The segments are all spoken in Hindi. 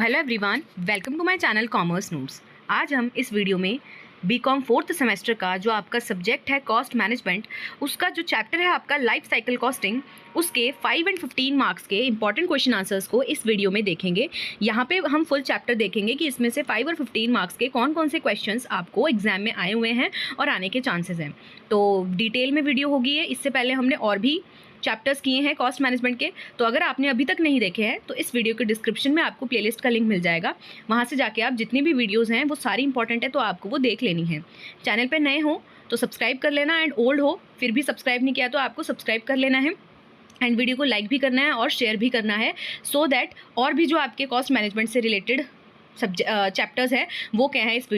Hello everyone, welcome to my channel commerce notes. आज हम इस वीडियो में बीकॉम 4th सेमेस्टर का जो आपका सब्जेक्ट है कॉस्ट मैनेजमेंट, उसका जो चैप्टर है आपका लाइफ साइकिल कॉस्टिंग, उसके 5 और 15 मार्क्स के इंपॉर्टेंट क्वेश्चन आंसर्स को इस वीडियो में देखेंगे। यहाँ पे हम फुल चैप्टर देखेंगे कि इसमें से 5 और 15 मार्क्स के कौन कौन से क्वेश्चंस आपको एग्जाम में आए हुए हैं और आने के चांसेस हैं। तो डिटेल में वीडियो होगी ये। इससे पहले हमने और भी चैप्टर्स किए हैं कॉस्ट मैनेजमेंट के, तो अगर आपने अभी तक नहीं देखे हैं तो इस वीडियो के डिस्क्रिप्शन में आपको प्लेलिस्ट का लिंक मिल जाएगा। वहाँ से जाके आप जितनी भी वीडियोस हैं वो सारी इंपॉर्टेंट है, तो आपको वो देख लेनी है। चैनल पे नए हो तो सब्सक्राइब कर लेना, एंड ओल्ड हो फिर भी सब्सक्राइब नहीं किया तो आपको सब्सक्राइब कर लेना है, एंड वीडियो को लाइक भी करना है और शेयर भी करना है, सो दैट और भी जो आपके कॉस्ट मैनेजमेंट से रिलेटेड चैप्टर्स है वो क्या है इस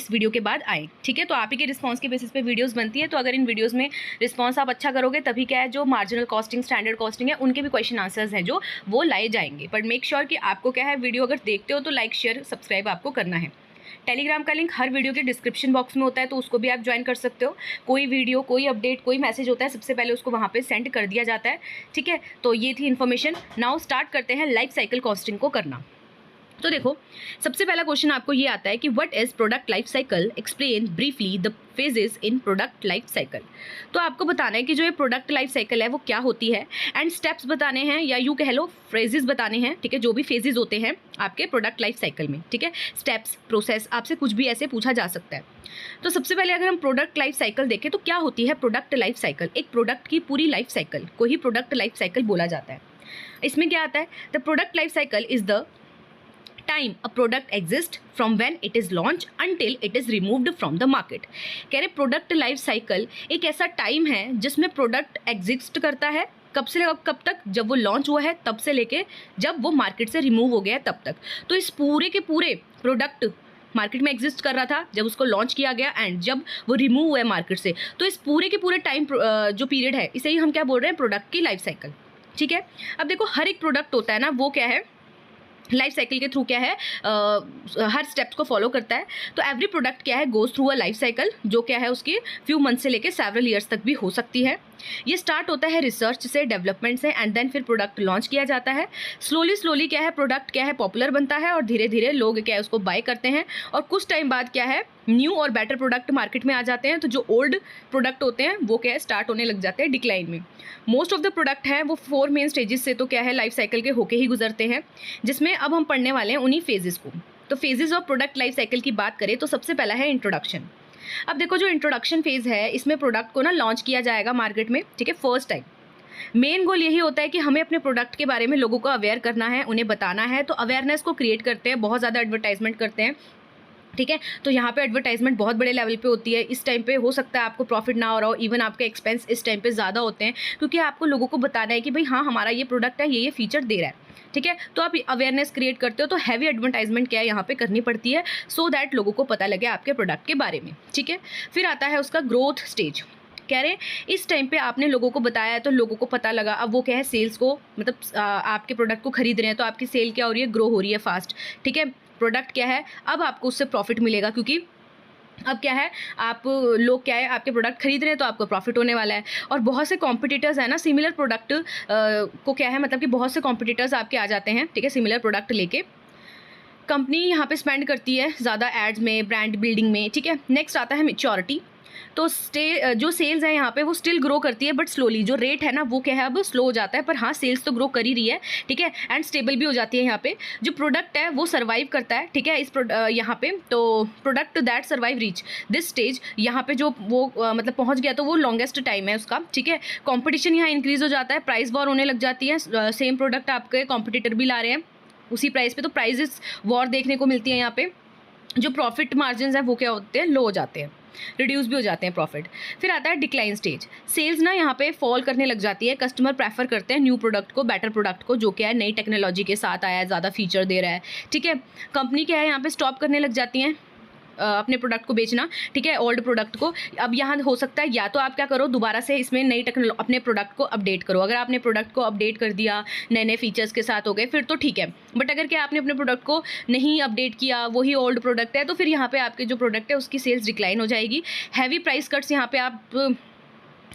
वीडियो के बाद आए। ठीक है, तो आप ही के रिस्पांस के बेसिस पे वीडियोस बनती है। तो अगर इन वीडियोस में रिस्पांस आप अच्छा करोगे तभी क्या है, जो मार्जिनल कॉस्टिंग, स्टैंडर्ड कॉस्टिंग है, उनके भी क्वेश्चन आंसर्स हैं जो वो लाए जाएंगे। बट मेक श्योर कि आपको क्या है, वीडियो अगर देखते हो तो लाइक शेयर सब्सक्राइब आपको करना है। टेलीग्राम का लिंक हर वीडियो के डिस्क्रिप्शन बॉक्स में होता है, तो उसको भी आप ज्वाइन कर सकते हो। कोई वीडियो, कोई अपडेट, कोई मैसेज होता है, सबसे पहले उसको वहाँ पे सेंड कर दिया जाता है। ठीक है, तो ये थी इन्फॉर्मेशन। नाउ स्टार्ट करते हैं लाइफ साइकिल कॉस्टिंग को करना। तो देखो, सबसे पहला क्वेश्चन आपको ये आता है कि what is product life cycle, explain briefly the phases in product life cycle. तो आपको बताना है कि जो ये प्रोडक्ट लाइफ साइकिल है वो क्या होती है, एंड स्टेप्स बताने हैं, या यूँ कह लो फ्रेजेस बताने हैं। ठीक है, जो भी फेजेस होते हैं आपके प्रोडक्ट लाइफ साइकिल में। ठीक है, स्टेप्स, प्रोसेस, आपसे कुछ भी ऐसे पूछा जा सकता है। तो सबसे पहले अगर हम प्रोडक्ट लाइफ साइकिल देखें तो क्या होती है प्रोडक्ट लाइफ साइकिल। एक प्रोडक्ट की पूरी लाइफ साइकिल को ही प्रोडक्ट लाइफ साइकिल बोला जाता है। इसमें क्या आता है, the product life cycle is the time a product exist from when it is launch until it is removed from the market. कह रहे प्रोडक्ट लाइफ साइकिल एक ऐसा टाइम है जिसमें प्रोडक्ट एग्जिस्ट करता है, कब से कब तक, जब वो लॉन्च हुआ है तब से लेके जब वो मार्केट से रिमूव हो गया है तब तक। तो इस पूरे के पूरे प्रोडक्ट मार्केट में एग्जिस्ट कर रहा था जब उसको लॉन्च किया गया, एंड जब वो रिमूव हुआ है मार्केट से, तो इस पूरे के पूरे टाइम जो पीरियड है, इसे ही हम क्या बोल रहे हैं, प्रोडक्ट की लाइफ साइकिल। ठीक है, अब देखो हर एक प्रोडक्ट होता है ना, वो क्या है, लाइफ साइकिल के थ्रू क्या है, हर स्टेप्स को फॉलो करता है। तो एवरी प्रोडक्ट क्या है, goes through a life cycle, जो क्या है उसकी फ्यू मंथ से लेके सेवरल ईयर्स तक भी हो सकती है। ये स्टार्ट होता है रिसर्च से, डेवलपमेंट से, एंड देन फिर प्रोडक्ट लॉन्च किया जाता है। स्लोली क्या है, प्रोडक्ट क्या है पॉपुलर बनता है, और धीरे धीरे लोग क्या है उसको बाय करते हैं, और कुछ टाइम बाद क्या है, न्यू और बेटर प्रोडक्ट मार्केट में आ जाते हैं। तो जो ओल्ड प्रोडक्ट होते हैं वो क्या है, स्टार्ट होने लग जाते हैं डिक्लाइन में। मोस्ट ऑफ द प्रोडक्ट हैं वो 4 मेन स्टेजेस से तो क्या है लाइफ साइकिल के होके ही गुजरते हैं, जिसमें अब हम पढ़ने वाले हैं उन्हीं फेजेस को। तो phases of product life cycle की बात करें तो सबसे पहला है इंट्रोडक्शन। अब देखो, जो इंट्रोडक्शन फेज है इसमें प्रोडक्ट को ना लॉन्च किया जाएगा मार्केट में। ठीक है, फर्स्ट टाइम मेन गोल यही होता है कि हमें अपने प्रोडक्ट के बारे में लोगों को अवेयर करना है, उन्हें बताना है। तो अवेयरनेस को क्रिएट करते हैं, बहुत ज़्यादा एडवर्टाइजमेंट करते हैं। ठीक है, तो यहाँ पे एडवर्टाइजमेंट बहुत बड़े लेवल पे होती है। इस टाइम पे हो सकता है आपको प्रॉफिट ना हो रहा हो, इवन आपके एक्सपेंस इस टाइम पे ज़्यादा होते हैं, क्योंकि आपको लोगों को बताना है कि भाई हाँ, हमारा ये प्रोडक्ट है, ये फीचर दे रहा है। ठीक है, तो आप अवेयरनेस क्रिएट करते हो, तो हैवी एडवर्टाइजमेंट क्या है यहाँ पे करनी पड़ती है, सो दैट लोगों को पता लगे आपके प्रोडक्ट के बारे में। ठीक है, फिर आता है उसका ग्रोथ स्टेज। कह रहे इस टाइम पे आपने लोगों को बताया तो लोगों को पता लगा, अब वो क्या है सेल्स को, मतलब आपके प्रोडक्ट को खरीद रहे हैं, तो आपकी सेल क्या हो रही है, ग्रो हो रही है फास्ट। ठीक है, प्रोडक्ट क्या है, अब आपको उससे प्रॉफिट मिलेगा, क्योंकि अब क्या है, आप लोग क्या है आपके प्रोडक्ट खरीद रहे हैं, तो आपको प्रॉफिट होने वाला है। और बहुत से कॉम्पिटिटर्स हैं ना सिमिलर प्रोडक्ट को क्या है, मतलब कि बहुत से कॉम्पिटिटर्स आपके आ जाते हैं। ठीक है, सिमिलर प्रोडक्ट लेके कंपनी यहाँ पे स्पेंड करती है ज़्यादा एड्स में, ब्रांड बिल्डिंग में। ठीक है, नेक्स्ट आता है मैच्योरिटी। तो जो सेल्स है यहाँ पे वो स्टिल ग्रो करती है, बट स्लोली। जो रेट है ना वो क्या है, अब स्लो हो जाता है, पर हाँ सेल्स तो ग्रो कर ही रही है। ठीक है, एंड स्टेबल भी हो जाती है। यहाँ पे जो प्रोडक्ट है वो सर्वाइव करता है। ठीक है, इस यहाँ पे तो product that survive reach this stage, यहाँ पे जो वो मतलब पहुँच गया तो वो लॉन्गेस्ट टाइम है उसका। ठीक है, कॉम्पिटिशन यहाँ इंक्रीज हो जाता है, प्राइस वॉर होने लग जाती है। सेम प्रोडक्ट आपके कॉम्पिटिटर भी ला रहे हैं उसी प्राइस पे, तो प्राइजेस वॉर देखने को मिलती है यहाँ पे। जो प्रॉफिट मार्जिन है वो क्या होते हैं, लो हो जाते हैं, रिड्यूस भी हो जाते हैं प्रॉफिट। फिर आता है डिक्लाइन स्टेज। सेल्स ना यहाँ पे फॉल करने लग जाती है, कस्टमर प्रेफर करते हैं न्यू प्रोडक्ट को, बेटर प्रोडक्ट को, जो क्या है नई टेक्नोलॉजी के साथ आया है, ज़्यादा फीचर दे रहा है। ठीक है, कंपनी क्या है यहाँ पे स्टॉप करने लग जाती हैं अपने प्रोडक्ट को बेचना। ठीक है, ओल्ड प्रोडक्ट को। अब यहाँ हो सकता है या तो आप क्या करो, दोबारा से इसमें नई टेक्नोलॉजी अपने प्रोडक्ट को अपडेट करो। अगर आपने प्रोडक्ट को अपडेट कर दिया, नए नए फीचर्स के साथ हो गए, फिर तो ठीक है। बट अगर क्या आपने अपने प्रोडक्ट को नहीं अपडेट किया, वही ओल्ड प्रोडक्ट है, तो फिर यहाँ पे आपके जो प्रोडक्ट है उसकी सेल्स डिक्लाइन हो जाएगी। हैवी प्राइस कट्स यहाँ पे आप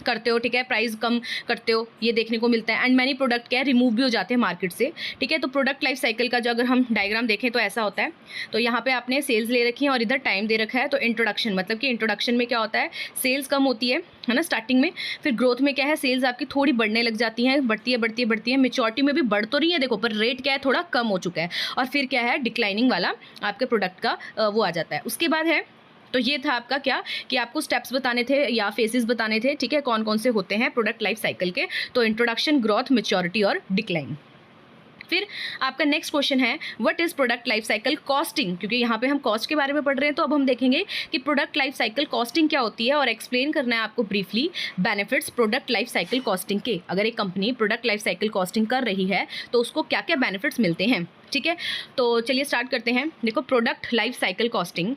करते हो, ठीक है, प्राइस कम करते हो, ये देखने को मिलता है। एंड मैनी प्रोडक्ट क्या है रिमूव भी हो जाते हैं मार्केट से, ठीक है। तो प्रोडक्ट लाइफ साइकिल का जो अगर हम डायग्राम देखें तो ऐसा होता है। तो यहाँ पे आपने सेल्स ले रखी है और इधर टाइम दे रखा है। तो इंट्रोडक्शन मतलब कि इंट्रोडक्शन में क्या होता है, सेल्स कम होती है ना स्टार्टिंग में। फिर ग्रोथ में क्या है, सेल्स आपकी थोड़ी बढ़ने लग जाती हैं, बढ़ती है। मेच्योरिटी में भी बढ़ तो रही है देखो, पर रेट क्या है थोड़ा कम हो चुका है। और फिर क्या है, डिक्लाइनिंग वाला आपके प्रोडक्ट का वो आ जाता है। उसके बाद है, तो ये था आपका क्या कि आपको स्टेप्स बताने थे या फेजेस बताने थे, ठीक है, कौन कौन से होते हैं प्रोडक्ट लाइफ साइकिल के। तो इंट्रोडक्शन, ग्रोथ, मैच्योरिटी और डिक्लाइन। फिर आपका नेक्स्ट क्वेश्चन है what is product life cycle costing, क्योंकि यहाँ पे हम कॉस्ट के बारे में पढ़ रहे हैं। तो अब हम देखेंगे कि प्रोडक्ट लाइफ साइकिल कॉस्टिंग क्या होती है और एक्सप्लेन करना है आपको briefly benefits product life cycle costing के। अगर एक company product life cycle costing कर रही है तो उसको क्या क्या बेनिफिट्स मिलते हैं, ठीक है। तो चलिए स्टार्ट करते हैं। देखो, product life cycle costing,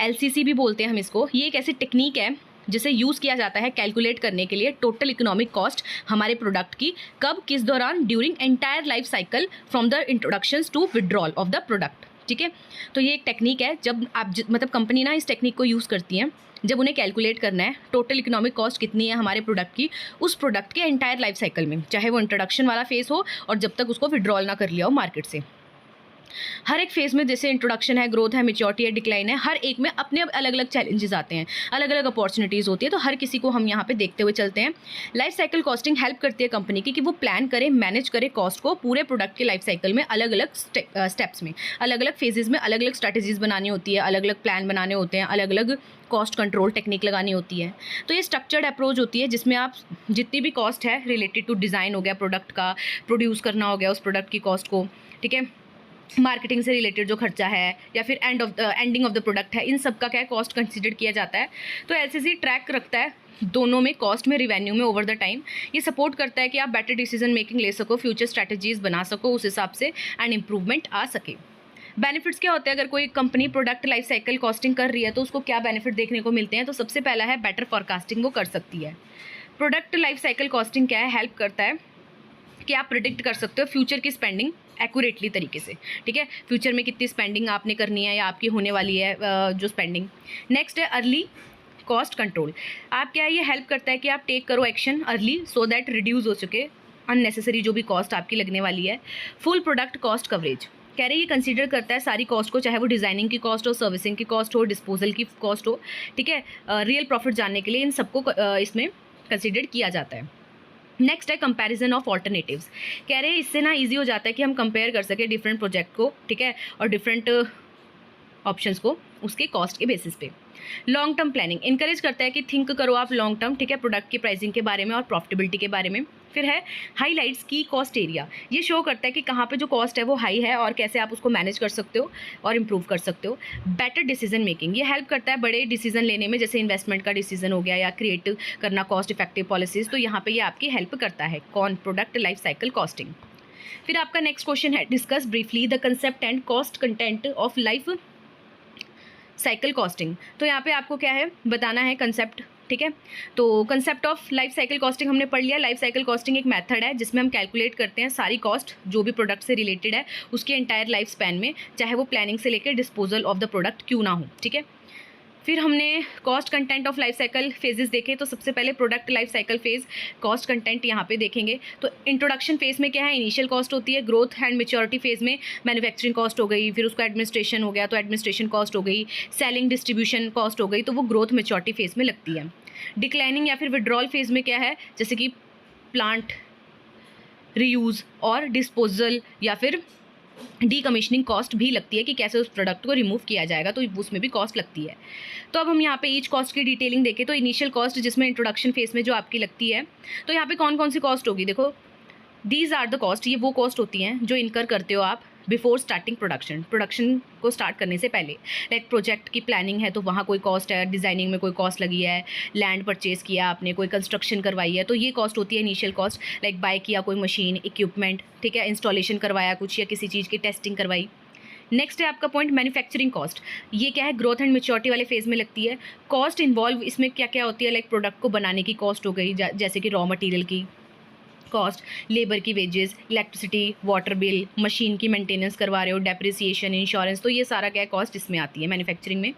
LCC भी बोलते हैं हम इसको, ये एक ऐसी टेक्निक है जिसे यूज़ किया जाता है कैलकुलेट करने के लिए टोटल इकोनॉमिक कॉस्ट हमारे प्रोडक्ट की, कब, किस दौरान, during entire life cycle from the introductions to withdrawal of the product, ठीक है। तो ये एक टेक्निक है, जब आप मतलब कंपनी ना इस टेक्निक को यूज़ करती हैं जब उन्हें कैलकुलेट करना है टोटल इकोनॉमिक कॉस्ट कितनी है हमारे प्रोडक्ट की उस प्रोडक्ट के एंटायर लाइफ साइकिल में, चाहे वो इंट्रोडक्शन वाला फेस हो और जब तक उसको विड्रॉल ना कर लिया हो मार्केट से। हर एक फेज़ में, जैसे इंट्रोडक्शन है, ग्रोथ है, मैच्योरिटी है, डिक्लाइन है, हर एक में अपने अलग अलग चैलेंजेस आते हैं, अलग अलग अपॉर्चुनिटीज़ होती है। तो हर किसी को हम यहाँ पे देखते हुए चलते हैं। लाइफ साइकिल कॉस्टिंग हेल्प करती है कंपनी की कि वो प्लान करे, मैनेज करे कॉस्ट को पूरे प्रोडक्ट के लाइफ साइकिल में, अलग अलग स्टेप्स में, अलग अलग फेजेस में अलग अलग स्ट्रैटेजीज़ बनानी होती है, अलग अलग प्लान बनाने होते हैं, अलग अलग कॉस्ट कंट्रोल टेक्निक लगानी होती है। तो ये स्ट्रक्चर्ड अप्रोच होती है जिसमें आप जितनी भी कॉस्ट है रिलेटेड टू डिज़ाइन हो गया प्रोडक्ट का, प्रोड्यूस करना हो गया उस प्रोडक्ट की कॉस्ट को, ठीक है, मार्केटिंग से रिलेटेड जो खर्चा है या फिर एंडिंग ऑफ द प्रोडक्ट है, इन सब का क्या है कॉस्ट कंसिडर किया जाता है। तो LCC ट्रैक रखता है दोनों में, कॉस्ट में, रिवेन्यू में ओवर द टाइम। ये सपोर्ट करता है कि आप बेटर डिसीजन मेकिंग ले सको, फ्यूचर स्ट्रैटेजीज बना सको उस हिसाब से एंड इम्प्रूवमेंट आ सके। बेनिफिट्स क्या होते हैं अगर कोई company product life cycle costing कर रही है तो उसको क्या बेनिफिट देखने को मिलते हैं। तो सबसे पहला है बेटर फॉरकास्टिंग वो कर सकती है। प्रोडक्ट लाइफ साइकिल कॉस्टिंग क्या है, हेल्प करता है कि आप प्रिडिक्ट कर सकते हो फ्यूचर की स्पेंडिंग एक्यूरेटली तरीके से, ठीक है, फ्यूचर में कितनी स्पेंडिंग आपने करनी है या आपकी होने वाली है जो स्पेंडिंग। नेक्स्ट है अर्ली कॉस्ट कंट्रोल। आप क्या है, ये हेल्प करता है कि आप टेक करो action early so that reduce हो सके अननेसेसरी जो भी कॉस्ट आपकी लगने वाली है। फुल प्रोडक्ट कॉस्ट कवरेज कह रहे ये कंसीडर करता है सारी कॉस्ट को, चाहे वो डिज़ाइनिंग की कॉस्ट हो, सर्विसिंग की कॉस्ट हो, डिस्पोजल की कॉस्ट हो, ठीक है, रियल प्रॉफिट जानने के लिए इन सबको इसमें कंसीडर किया जाता है। नेक्स्ट है कंपैरिजन ऑफ ऑल्टरनेटिव्स। कह रहे हैं इससे ना इजी हो जाता है कि हम कंपेयर कर सके डिफरेंट प्रोजेक्ट को, ठीक है, और डिफरेंट ऑप्शंस को उसके कॉस्ट के बेसिस पे। लॉन्ग टर्म प्लानिंग इनकरेज करता है कि थिंक करो आप लॉन्ग टर्म, ठीक है, प्रोडक्ट की प्राइसिंग के बारे में और प्रॉफिटेबिलिटी के बारे में। फिर है हाईलाइट्स की कॉस्ट एरिया, ये शो करता है कि कहाँ पे जो कॉस्ट है वो हाई है और कैसे आप उसको मैनेज कर सकते हो और इम्प्रूव कर सकते हो। बेटर डिसीजन मेकिंग, ये हेल्प करता है बड़े डिसीजन लेने में, जैसे इन्वेस्टमेंट का डिसीजन हो गया या क्रिएट करना कॉस्ट इफेक्टिव पॉलिसीज़। तो यहाँ पे ये आपकी हेल्प करता है कौन, प्रोडक्ट लाइफ साइकिल कॉस्टिंग। फिर आपका नेक्स्ट क्वेश्चन है discuss briefly the concept and cost content of life cycle costing. तो यहाँ पे आपको क्या है बताना है कंसेप्ट, ठीक है। तो concept of life cycle costing हमने पढ़ लिया। लाइफ साइकिल कॉस्टिंग एक मेथड है जिसमें हम कैलकुलेट करते हैं सारी कॉस्ट जो भी प्रोडक्ट से रिलेटेड है उसके एंटायर लाइफ स्पैन में, चाहे वो प्लानिंग से लेकर डिस्पोजल ऑफ द प्रोडक्ट क्यों ना हो, ठीक है। फिर हमने cost content of life cycle phases देखे। तो सबसे पहले product life cycle phase cost content यहाँ पे देखेंगे। तो इंट्रोडक्शन फेज में क्या है, इनिशियल कॉस्ट होती है। ग्रोथ एंड मैच्योरिटी फेज में मैन्युफैक्चरिंग कॉस्ट हो गई, फिर उसका एडमिनिस्ट्रेशन हो गया तो एडमिनिस्ट्रेशन कॉस्ट हो गई, सेलिंग डिस्ट्रीब्यूशन कॉस्ट हो गई, तो वो ग्रोथ मैच्योरिटी फेज में लगती है। डिक्लाइनिंग या फिर विड्रॉल फेज में क्या है, जैसे कि प्लांट रीयूज़ और डिस्पोजल या फिर डीकमिशनिंग कॉस्ट भी लगती है कि कैसे उस प्रोडक्ट को रिमूव किया जाएगा, तो उसमें भी कॉस्ट लगती है। तो अब हम यहाँ पे ईच कॉस्ट की डिटेलिंग देखें। तो इनिशियल कॉस्ट जिसमें इंट्रोडक्शन फेज में जो आपकी लगती है, तो यहाँ पे कौन कौन सी कॉस्ट होगी, देखो दीज आर द कॉस्ट, ये वो कॉस्ट होती हैं जो इनकर करते हो आप बिफोर स्टार्टिंग प्रोडक्शन को स्टार्ट करने से पहले। लाइक प्रोजेक्ट की प्लानिंग है तो वहाँ कोई कॉस्ट है, डिज़ाइनिंग में कोई कॉस्ट लगी है, लैंड परचेज़ किया आपने, कोई कंस्ट्रक्शन करवाई है, तो ये कॉस्ट होती है इनिशियल कॉस्ट। लाइक बाय किया कोई मशीन, इक्विपमेंट, ठीक है, इंस्टॉलेशन करवाया कुछ या किसी चीज़ की टेस्टिंग करवाई। नेक्स्ट है आपका पॉइंट मैन्युफैक्चरिंग कॉस्ट, ये क्या है ग्रोथ एंड मैच्योरिटी वाले फेज में लगती है। कॉस्ट इन्वॉल्व इसमें क्या क्या होती है, लाइक प्रोडक्ट को बनाने की कॉस्ट हो गई, जैसे कि रॉ मटेरियल की, कॉस्ट, लेबर की wages, electricity, water bill, machine की मेंटेनेंस करवा रहे हो, डेप्रिसिएशन, इंश्योरेंस, तो ये सारा क्या है कॉस्ट इसमें आती है मैन्युफैक्चरिंग में।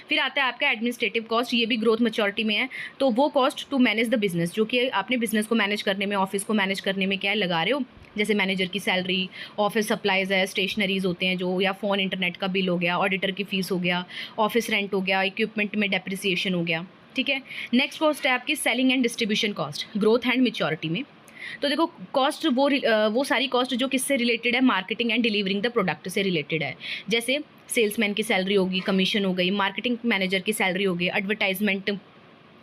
फिर आता है आपका एडमिनिस्ट्रेटिव कॉस्ट, ये भी ग्रोथ मैच्योरिटी में है। तो वो cost to manage the business, जो कि आपने बिजनेस को मैनेज करने में, ऑफिस को मैनेज करने में क्या है लगा रहे हो, जैसे मैनेजर की सैलरी, ऑफिस सप्लाइज है, स्टेशनरीज होते हैं जो, या फ़ोन इंटरनेट का बिल हो गया, ऑडिटर की फ़ीस हो गया, ऑफिस रेंट हो गया, इक्विपमेंट में डेप्रिसिएशन हो गया, ठीक है। नेक्स्ट कॉस्ट है आपकी selling and distribution cost, growth and maturity में। तो देखो कॉस्ट वो सारी कॉस्ट जो किससे रिलेटेड है, marketing and delivering the product से रिलेटेड है। जैसे सेल्समैन की सैलरी होगी, कमीशन हो गई, मार्केटिंग मैनेजर की सैलरी होगी, एडवर्टाइजमेंट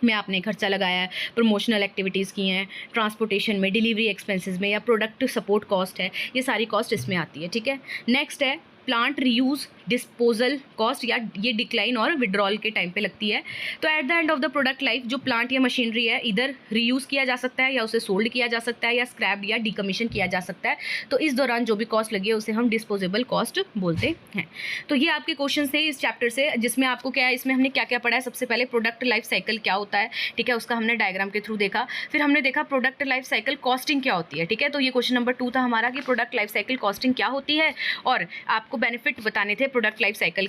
में आपने खर्चा लगाया है, प्रमोशनल एक्टिविटीज़ की हैं, ट्रांसपोर्टेशन में, डिलीवरी एक्सपेंसेस में, या प्रोडक्ट सपोर्ट कॉस्ट है, ये सारी कॉस्ट इसमें आती है, ठीक है। नेक्स्ट है प्लांट रीयूज़ डिस्पोजल कॉस्ट, या ये डिक्लाइन और विड्रॉल के टाइम पे लगती है। तो at the end of the product life जो प्लांट या मशीनरी है इधर रीयूज़ किया जा सकता है, या उसे सोल्ड किया जा सकता है, या स्क्रैप्ड या डिकमीशन किया जा सकता है। तो इस दौरान जो भी कॉस्ट लगी है उसे हम डिस्पोजेबल कॉस्ट बोलते हैं। तो ये आपके क्वेश्चन थे इस चैप्टर से, जिसमें आपको क्या है, इसमें हमने क्या क्या पढ़ा है। सबसे पहले प्रोडक्ट लाइफ साइकिल क्या होता है, ठीक है, उसका हमने डायग्राम के थ्रू देखा। फिर हमने देखा प्रोडक्ट लाइफ साइकिल कॉस्टिंग क्या होती है, ठीक है। तो ये क्वेश्चन नंबर 2 था हमारा कि प्रोडक्ट लाइफ साइकिल कॉस्टिंग क्या होती है, और आपको बेनिफिट बताने थे प्रोडक्ट लाइफ साइकिल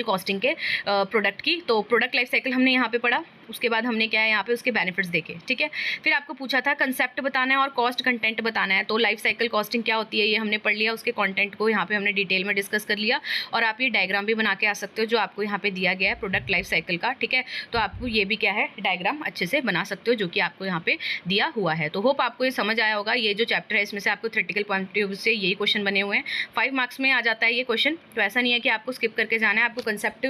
कॉस्टिंग के प्रोडक्ट की। तो प्रोडक्ट लाइफ साइकिल हमने यहाँ पे पढ़ा, उसके बाद हमने क्या है यहाँ पे उसके बेनिफिट्स देखे, ठीक है। फिर आपको पूछा था कंसेप्ट बताना है और कॉस्ट कंटेंट बताना है। तो लाइफ साइकिल कॉस्टिंग क्या होती है ये हमने पढ़ लिया, उसके कंटेंट को यहाँ पे हमने डिटेल में डिस्कस कर लिया। और आप ये डायग्राम भी बना के आ सकते हो जो आपको यहाँ पे दिया गया है प्रोडक्ट लाइफ साइकिल का, ठीक है। तो आपको ये भी क्या है डायग्राम अच्छे से बना सकते हो जो कि आपको यहाँ पे दिया हुआ है। तो होप आपको ये समझ आया होगा। ये जो चैप्टर है इसमें से आपको थ्योरेटिकल पॉइंट ऑफ व्यू से यही क्वेश्चन बने हुए हैं, 5 मार्क्स में आ जाता है ये क्वेश्चन। तो ऐसा नहीं है कि आपको स्किप करके जाना है, आपको कंसेप्ट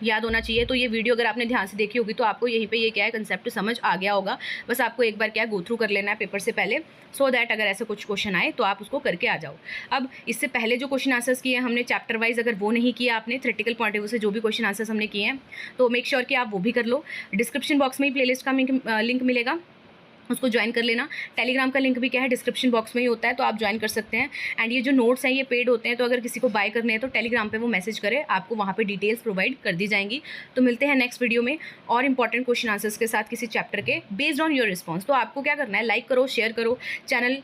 याद होना चाहिए। तो ये वीडियो अगर आपने ध्यान से देखी होगी तो आपको यहीं पे ये क्या है कंसेप्ट समझ आ गया होगा। बस आपको एक बार क्या गो थ्रू कर लेना है पेपर से पहले, सो दैट अगर ऐसे कुछ क्वेश्चन आए तो आप उसको करके आ जाओ। अब इससे पहले जो क्वेश्चन आंसर्स किए हमने चैप्टर वाइज, अगर वो नहीं किया आपने थ्योरेटिकल पॉइंट ऑफ व्यू से जो भी क्वेश्चन आंसर्स हमने किए हैं, तो मेक श्योर कि आप वो भी कर लो। डिस्क्रिप्शन बॉक्स में ही प्लेलिस्ट का लिंक मिलेगा, उसको ज्वाइन कर लेना। टेलीग्राम का लिंक भी क्या है डिस्क्रिप्शन बॉक्स में ही होता है, तो आप ज्वाइन कर सकते हैं। एंड ये जो नोट्स हैं ये पेड होते हैं, तो अगर किसी को बाय करने हैं तो टेलीग्राम पे वो मैसेज करे, आपको वहाँ पे डिटेल्स प्रोवाइड कर दी जाएंगी। तो मिलते हैं नेक्स्ट वीडियो में और इंपॉर्टेंट क्वेश्चन आंसर्स के साथ किसी चैप्टर के, बेस्ड ऑन योर रिस्पॉन्स। तो आपको क्या करना है, लाइक करो, शेयर करो, चैनल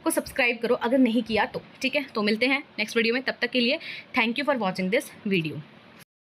को सब्सक्राइब करो अगर नहीं किया तो, ठीक है। तो मिलते हैं नेक्स्ट वीडियो में, तब तक के लिए thank you for watching this video.